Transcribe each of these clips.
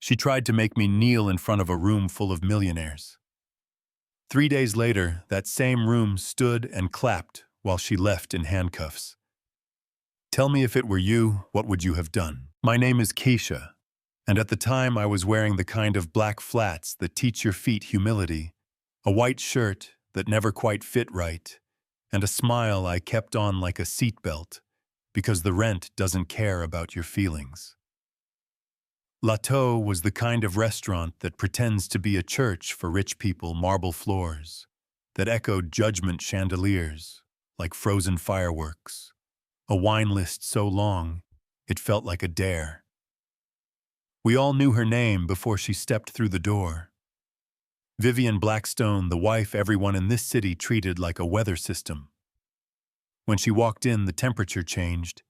She tried to make me kneel in front of a room full of millionaires. 3 days later, that same room stood and clapped while she left in handcuffs. Tell me if it were you, what would you have done? My name is Keisha, and at the time I was wearing the kind of black flats that teach your feet humility, a white shirt that never quite fit right, and a smile I kept on like a seatbelt, because the rent doesn't care about your feelings. L'Ateau was the kind of restaurant that pretends to be a church for rich people, marble floors, that echoed judgment chandeliers like frozen fireworks, a wine list so long it felt like a dare. We all knew her name before she stepped through the door. Vivian Blackstone, the wife everyone in this city treated like a weather system. When she walked in, the temperature changed,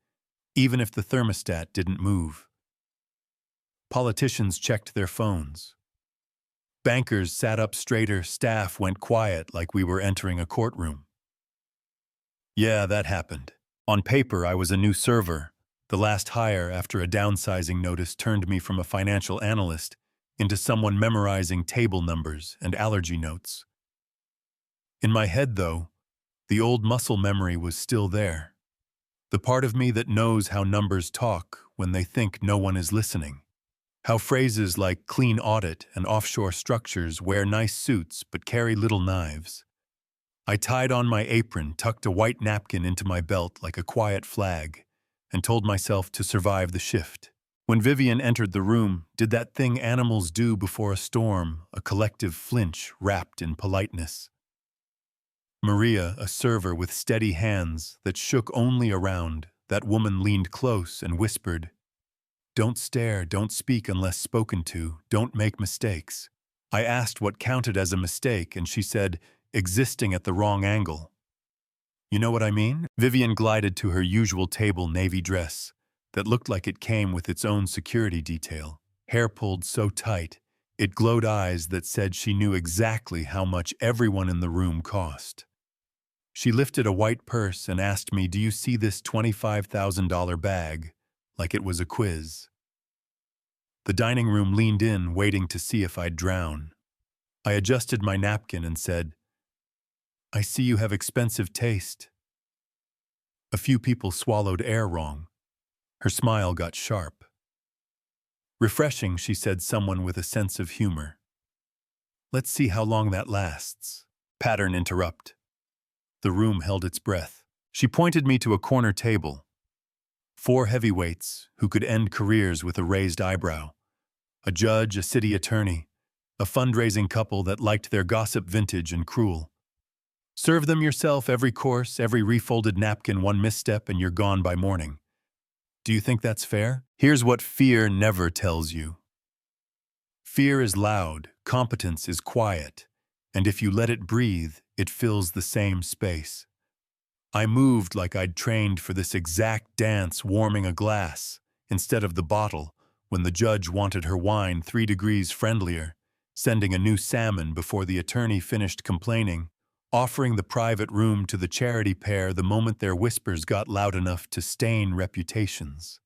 even if the thermostat didn't move. Politicians checked their phones. Bankers sat up straighter, staff went quiet like we were entering a courtroom. Yeah, that happened. On paper, I was a new server. The last hire after a downsizing notice turned me from a financial analyst into someone memorizing table numbers and allergy notes. In my head, though, the old muscle memory was still there. The part of me that knows how numbers talk when they think no one is listening. How phrases like clean audit and offshore structures wear nice suits but carry little knives. I tied on my apron, tucked a white napkin into my belt like a quiet flag, and told myself to survive the shift. When Vivian entered the room, did that thing animals do before a storm, a collective flinch wrapped in politeness. Maria, a server with steady hands that shook only around, that woman leaned close and whispered, "Don't stare, don't speak unless spoken to, don't make mistakes." I asked what counted as a mistake, and she said, "Existing at the wrong angle." You know what I mean? Vivian glided to her usual table navy dress that looked like it came with its own security detail, hair pulled so tight, it glowed eyes that said she knew exactly how much everyone in the room cost. She lifted a white purse and asked me, "Do you see this $25,000 bag?" like it was a quiz. The dining room leaned in, waiting to see if I'd drown. I adjusted my napkin and said, "I see you have expensive taste." A few people swallowed air wrong. Her smile got sharp. "Refreshing," she said, someone with a sense of humor. "Let's see how long that lasts." Pattern interrupt. The room held its breath. She pointed me to a corner table. 4 heavyweights who could end careers with a raised eyebrow. A judge, a city attorney, a fundraising couple that liked their gossip vintage and cruel. Serve them yourself, every course, every refolded napkin, one misstep, and you're gone by morning. Do you think that's fair? Here's what fear never tells you. Fear is loud, competence is quiet, and if you let it breathe, it fills the same space. I moved like I'd trained for this exact dance, warming a glass instead of the bottle when the judge wanted her wine 3 degrees friendlier, sending a new salmon before the attorney finished complaining, offering the private room to the charity pair the moment their whispers got loud enough to stain reputations.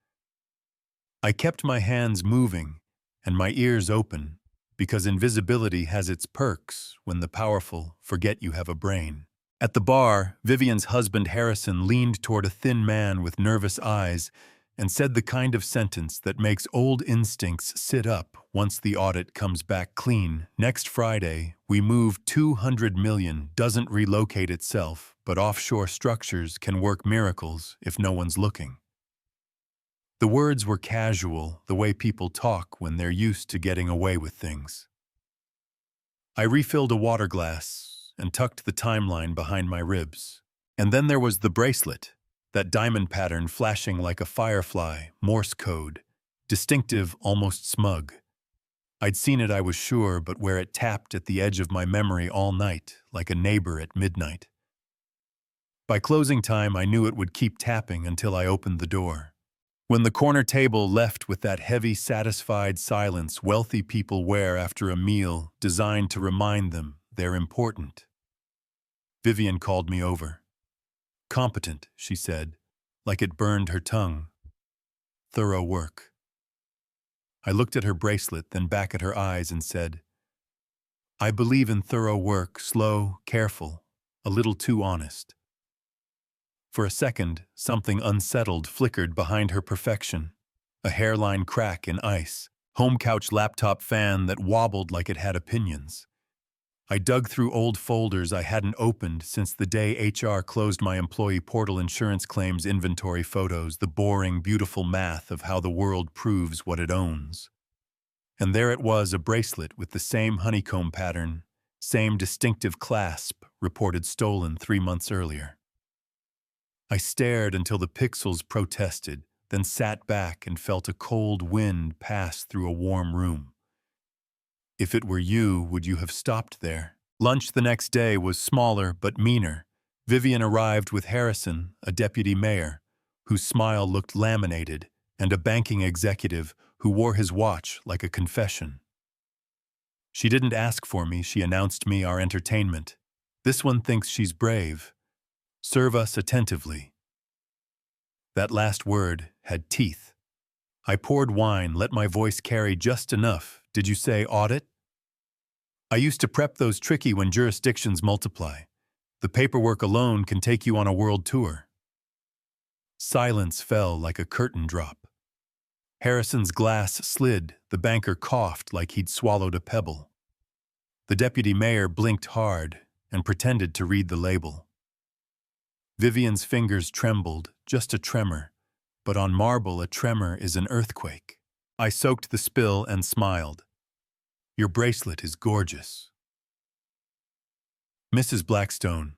I kept my hands moving and my ears open because invisibility has its perks when the powerful forget you have a brain. At the bar, Vivian's husband Harrison leaned toward a thin man with nervous eyes and said the kind of sentence that makes old instincts sit up once the audit comes back clean. "Next Friday, we move 200 million doesn't relocate itself, but offshore structures can work miracles if no one's looking." The words were casual, the way people talk when they're used to getting away with things. I refilled a water glass and tucked the timeline behind my ribs. And then there was the bracelet, that diamond pattern flashing like a firefly, Morse code, distinctive, almost smug. I'd seen it, I was sure, but where it tapped at the edge of my memory all night, like a neighbor at midnight. By closing time, I knew it would keep tapping until I opened the door. When the corner table left with that heavy, satisfied silence wealthy people wear after a meal designed to remind them they're important. Vivian called me over. "Competent," she said, like it burned her tongue. "Thorough work." I looked at her bracelet, then back at her eyes and said, I believe in thorough work, slow, careful, a little too honest. For a second, something unsettled flickered behind her perfection. A hairline crack in ice, home couch laptop fan that wobbled like it had opinions. I dug through old folders I hadn't opened since the day HR closed my employee portal insurance claims inventory photos, the boring, beautiful math of how the world proves what it owns. And there it was, a bracelet with the same honeycomb pattern, same distinctive clasp, reported stolen 3 months earlier. I stared until the pixels protested, then sat back and felt a cold wind pass through a warm room. If it were you, would you have stopped there? Lunch the next day was smaller but meaner. Vivian arrived with Harrison, a deputy mayor, whose smile looked laminated, and a banking executive who wore his watch like a confession. She didn't ask for me, she announced me our entertainment. This one thinks she's brave. Serve us attentively. That last word had teeth. I poured wine, let my voice carry just enough. Did you say audit? I used to prep those tricky when jurisdictions multiply. The paperwork alone can take you on a world tour. Silence fell like a curtain drop. Harrison's glass slid, the banker coughed like he'd swallowed a pebble. The deputy mayor blinked hard and pretended to read the label. Vivian's fingers trembled, just a tremor, but on marble a tremor is an earthquake. I soaked the spill and smiled. Your bracelet is gorgeous. Mrs. Blackstone,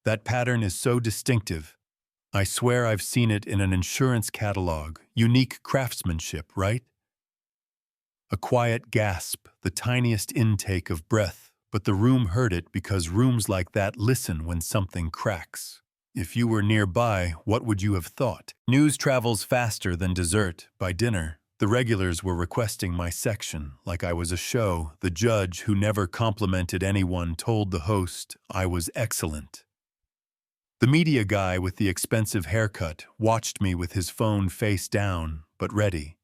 that pattern is so distinctive. I swear I've seen it in an insurance catalog. Unique craftsmanship, right? A quiet gasp, the tiniest intake of breath, but the room heard it because rooms like that listen when something cracks. If you were nearby, what would you have thought? News travels faster than dessert. By dinner, the regulars were requesting my section like I was a show. The judge, who never complimented anyone, told the host I was excellent. The media guy with the expensive haircut watched me with his phone face down, but ready.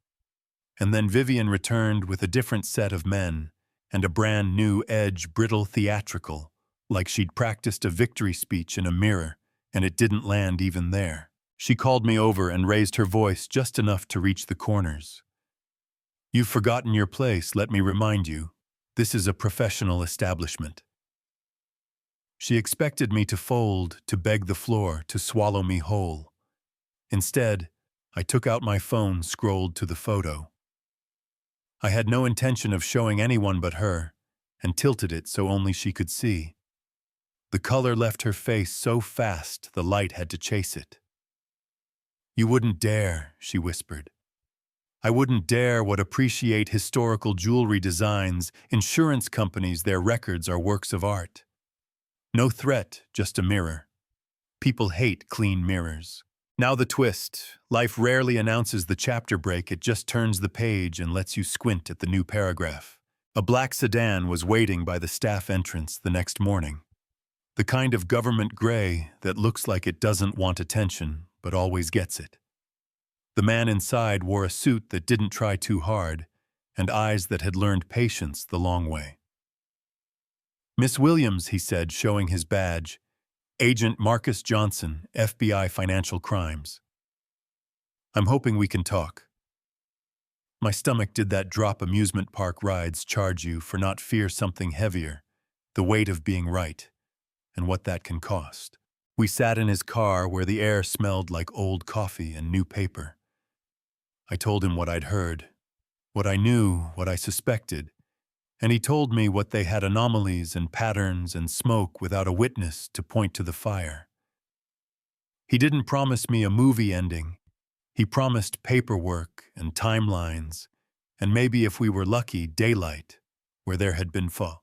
And then Vivian returned with a different set of men and a brand new edge, brittle theatrical, like she'd practiced a victory speech in a mirror, and it didn't land even there. She called me over and raised her voice just enough to reach the corners. You've forgotten your place, let me remind you. This is a professional establishment. She expected me to fold, to beg the floor, to swallow me whole. Instead, I took out my phone, scrolled to the photo. I had no intention of showing anyone but her, and tilted it so only she could see. The color left her face so fast the light had to chase it. You wouldn't dare, she whispered. I wouldn't dare what appreciate historical jewelry designs, insurance companies, their records are works of art. No threat, just a mirror. People hate clean mirrors. Now the twist. Life rarely announces the chapter break, it just turns the page and lets you squint at the new paragraph. A black sedan was waiting by the staff entrance the next morning. The kind of government gray that looks like it doesn't want attention, but always gets it. The man inside wore a suit that didn't try too hard, and eyes that had learned patience the long way. Miss Williams, he said, showing his badge. Agent Marcus Johnson, FBI Financial Crimes. I'm hoping we can talk. My stomach did that drop amusement park rides charge you for not fear something heavier, the weight of being right, and what that can cost. We sat in his car where the air smelled like old coffee and new paper. I told him what I'd heard, what I knew, what I suspected, and he told me what they had anomalies and patterns and smoke without a witness to point to the fire. He didn't promise me a movie ending. He promised paperwork and timelines, and maybe if we were lucky, daylight, where there had been fog.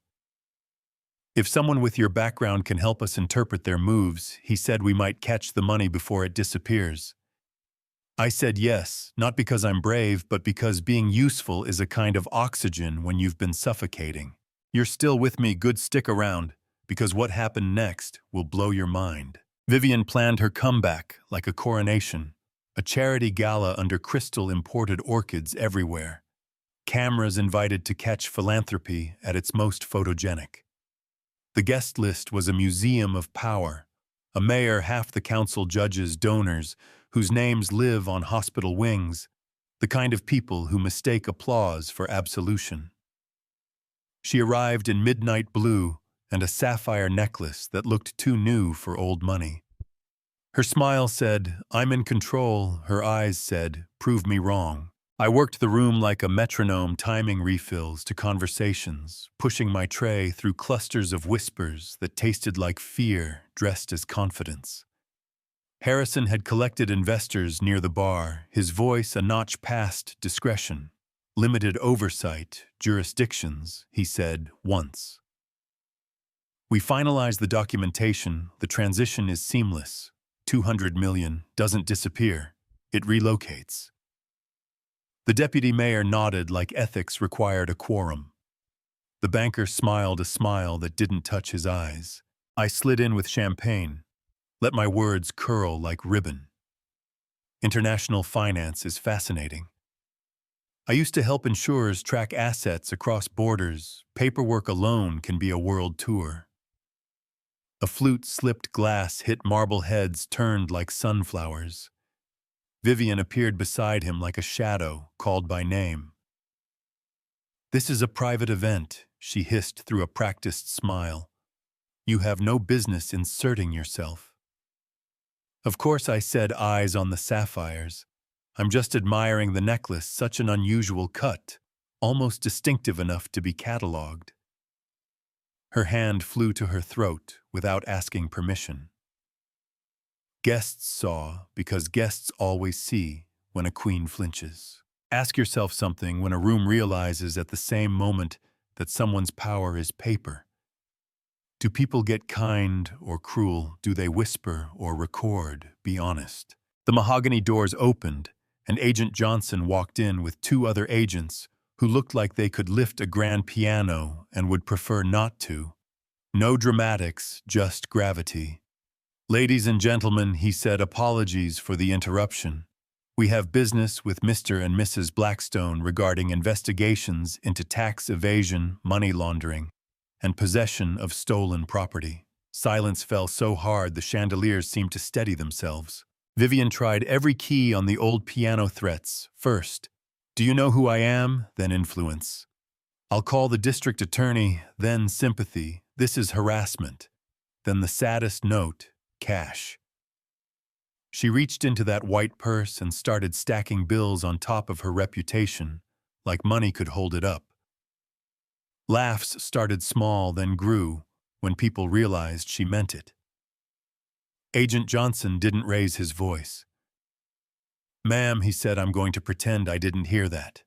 If someone with your background can help us interpret their moves, he said we might catch the money before it disappears. I said yes, not because I'm brave, but because being useful is a kind of oxygen when you've been suffocating. You're still with me, good, stick around, because what happened next will blow your mind. Vivian planned her comeback like a coronation, a charity gala under crystal imported orchids everywhere. cameras invited to catch philanthropy at its most photogenic. The guest list was a museum of power, a mayor, half the council, judges, donors, whose names live on hospital wings, the kind of people who mistake applause for absolution. She arrived in midnight blue and a sapphire necklace that looked too new for old money. Her smile said, "I'm in control." Her eyes said, "Prove me wrong." I worked the room like a metronome, timing refills to conversations, pushing my tray through clusters of whispers that tasted like fear dressed as confidence. Harrison had collected investors near the bar, his voice a notch past discretion. "Limited oversight, jurisdictions," he said once. "We finalized the documentation. The transition is seamless. 200 million doesn't disappear. It relocates." The deputy mayor nodded like ethics required a quorum. The banker smiled a smile that didn't touch his eyes. I slid in with champagne, let my words curl like ribbon. International finance is fascinating. I used to help insurers track assets across borders. Paperwork alone can be a world tour. A flute-slipped glass hit marble heads turned like sunflowers. Vivian appeared beside him like a shadow, called by name. "This is a private event," she hissed through a practiced smile. "You have no business inserting yourself." Of course I said, eyes on the sapphires. "I'm just admiring the necklace, such an unusual cut, almost distinctive enough to be catalogued." Her hand flew to her throat without asking permission. Guests saw because guests always see when a queen flinches. Ask yourself something when a room realizes at the same moment that someone's power is paper. Do people get kind or cruel? Do they whisper or record? Be honest. The mahogany doors opened, and Agent Johnson walked in with two other agents who looked like they could lift a grand piano and would prefer not to. No dramatics, just gravity. "Ladies and gentlemen," he said, "apologies for the interruption. We have business with Mr. and Mrs. Blackstone regarding investigations into tax evasion, money laundering, and possession of stolen property." Silence fell so hard the chandeliers seemed to steady themselves. Vivian tried every key on the old piano threats. First, "Do you know who I am?" Then influence. "I'll call the district attorney." Then sympathy. "This is harassment." Then the saddest note, cash. She reached into that white purse and started stacking bills on top of her reputation, like money could hold it up. Laughs started small, then grew, when people realized she meant it. Agent Johnson didn't raise his voice. "Ma'am," he said, "I'm going to pretend I didn't hear that."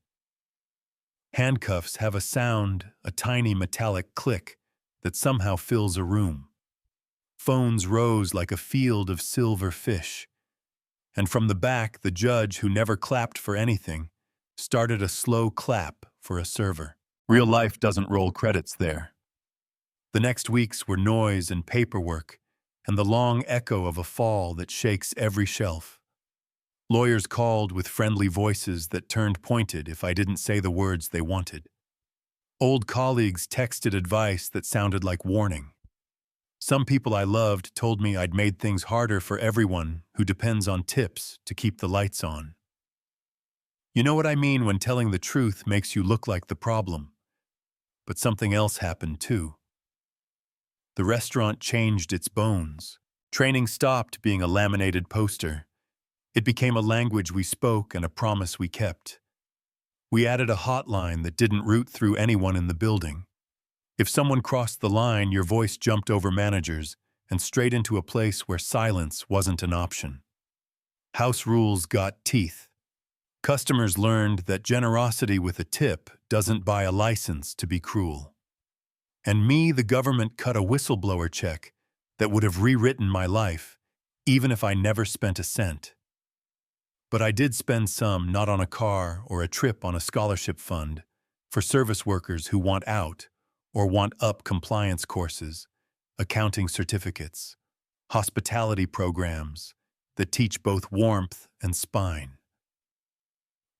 Handcuffs have a sound, a tiny metallic click, that somehow fills a room. Phones rose like a field of silver fish. And from the back, the judge, who never clapped for anything, started a slow clap for a server. Real life doesn't roll credits there. The next weeks were noise and paperwork, and the long echo of a fall that shakes every shelf. Lawyers called with friendly voices that turned pointed if I didn't say the words they wanted. Old colleagues texted advice that sounded like warning. Some people I loved told me I'd made things harder for everyone who depends on tips to keep the lights on. You know what I mean when telling the truth makes you look like the problem. But something else happened too. The restaurant changed its bones. Training stopped being a laminated poster. It became a language we spoke and a promise we kept. We added a hotline that didn't route through anyone in the building. If someone crossed the line, your voice jumped over managers and straight into a place where silence wasn't an option. House rules got teeth. Customers learned that generosity with a tip doesn't buy a license to be cruel. And me, the government cut a whistleblower check that would have rewritten my life, even if I never spent a cent. But I did spend some, not on a car or a trip on a scholarship fund, for service workers who want out or want up compliance courses, accounting certificates, hospitality programs that teach both warmth and spine.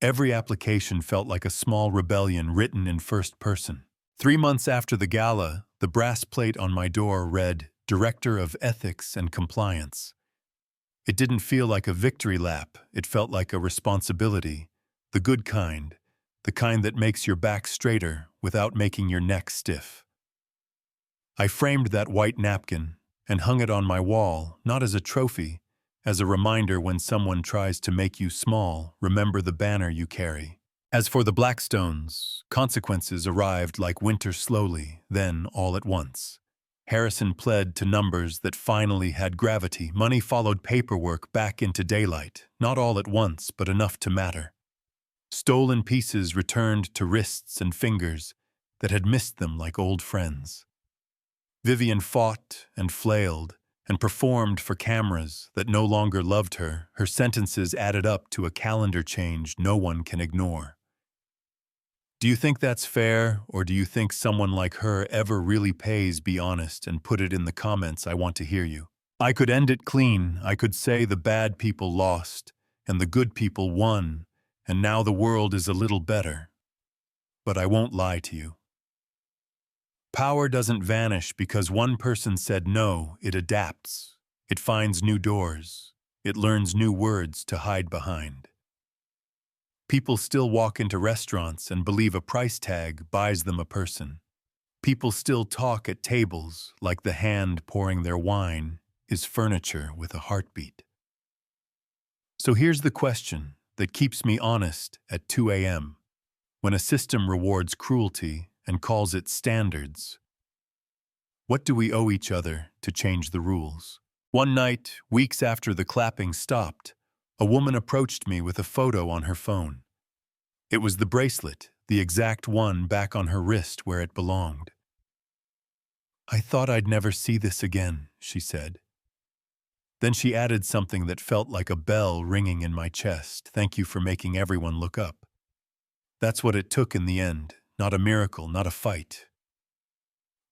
Every application felt like a small rebellion written in first person. 3 months after the gala, the brass plate on my door read, Director of Ethics and Compliance. It didn't feel like a victory lap, it felt like a responsibility, the good kind, the kind that makes your back straighter without making your neck stiff. I framed that white napkin and hung it on my wall, not as a trophy, as a reminder when someone tries to make you small, remember the banner you carry. As for the Blackstones, consequences arrived like winter slowly, then all at once. Harrison pled to numbers that finally had gravity. Money followed paperwork back into daylight, not all at once, but enough to matter. Stolen pieces returned to wrists and fingers that had missed them like old friends. Vivian fought and flailed and performed for cameras that no longer loved her. Her sentences added up to a calendar change no one can ignore. Do you think that's fair, or do you think someone like her ever really pays? Be honest and put it in the comments. I want to hear you. I could end it clean. I could say the bad people lost and the good people won, and now the world is a little better. But I won't lie to you. Power doesn't vanish because one person said no. It adapts. It finds new doors. It learns new words to hide behind. People still walk into restaurants and believe a price tag buys them a person. People still talk at tables like the hand pouring their wine is furniture with a heartbeat. So here's the question that keeps me honest at 2 a.m. when a system rewards cruelty and calls it standards. What do we owe each other to change the rules? One night, weeks after the clapping stopped, a woman approached me with a photo on her phone. It was the bracelet, the exact one back on her wrist where it belonged. I thought I'd never see this again, she said. Then she added something that felt like a bell ringing in my chest. Thank you for making everyone look up. That's what it took in the end. Not a miracle, not a fight.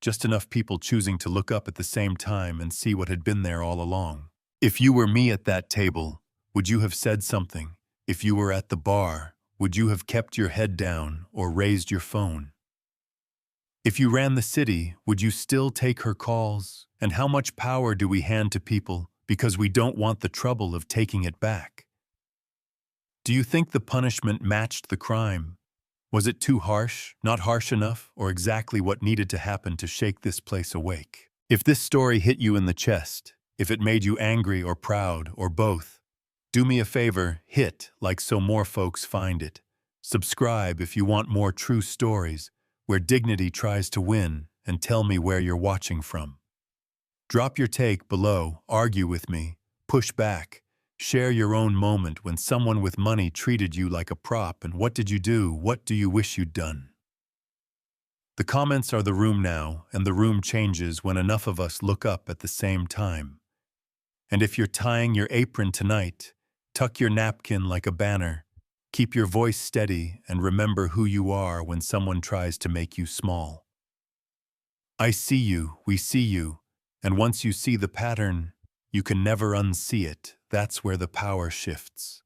Just enough people choosing to look up at the same time and see what had been there all along. If you were me at that table, would you have said something? If you were at the bar, would you have kept your head down or raised your phone? If you ran the city, would you still take her calls? And how much power do we hand to people because we don't want the trouble of taking it back? Do you think the punishment matched the crime? Was it too harsh, not harsh enough, or exactly what needed to happen to shake this place awake? If this story hit you in the chest, if it made you angry or proud, or both, do me a favor, hit like so more folks find it. Subscribe if you want more true stories where dignity tries to win, and tell me where you're watching from. Drop your take below, argue with me, push back. Share your own moment when someone with money treated you like a prop, and what did you do? What do you wish you'd done? The comments are the room now, and the room changes when enough of us look up at the same time. And if you're tying your apron tonight, tuck your napkin like a banner, keep your voice steady, and remember who you are when someone tries to make you small. I see you, we see you, and once you see the pattern, you can never unsee it. That's where the power shifts.